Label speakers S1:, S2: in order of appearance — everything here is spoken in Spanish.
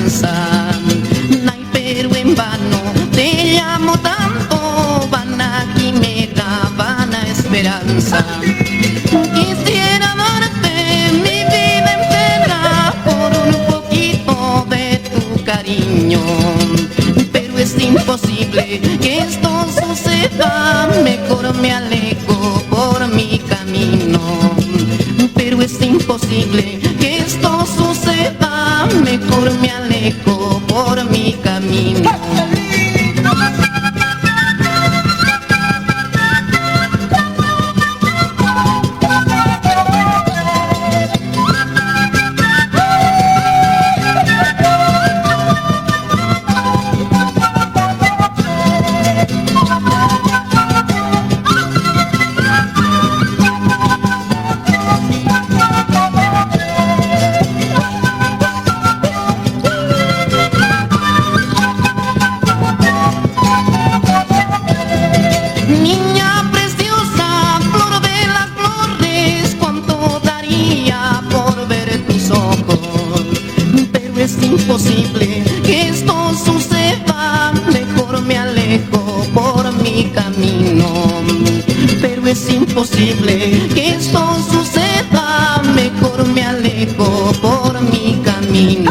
S1: esperanza. Ay, pero en vano te llamo tanto, vana quimera, vana esperanza. Quisiera darte mi vida entera por un poquito de tu cariño, pero es imposible que esto suceda, mejor me alejo por mi camino. Pero es imposible que esto suceda, mejor me alejo por mi camino. Niña preciosa, flor de las flores, cuánto daría por ver tus ojos. Pero es imposible que esto suceda, mejor me alejo por mi camino. Pero es imposible que esto suceda, mejor me alejo por mi camino.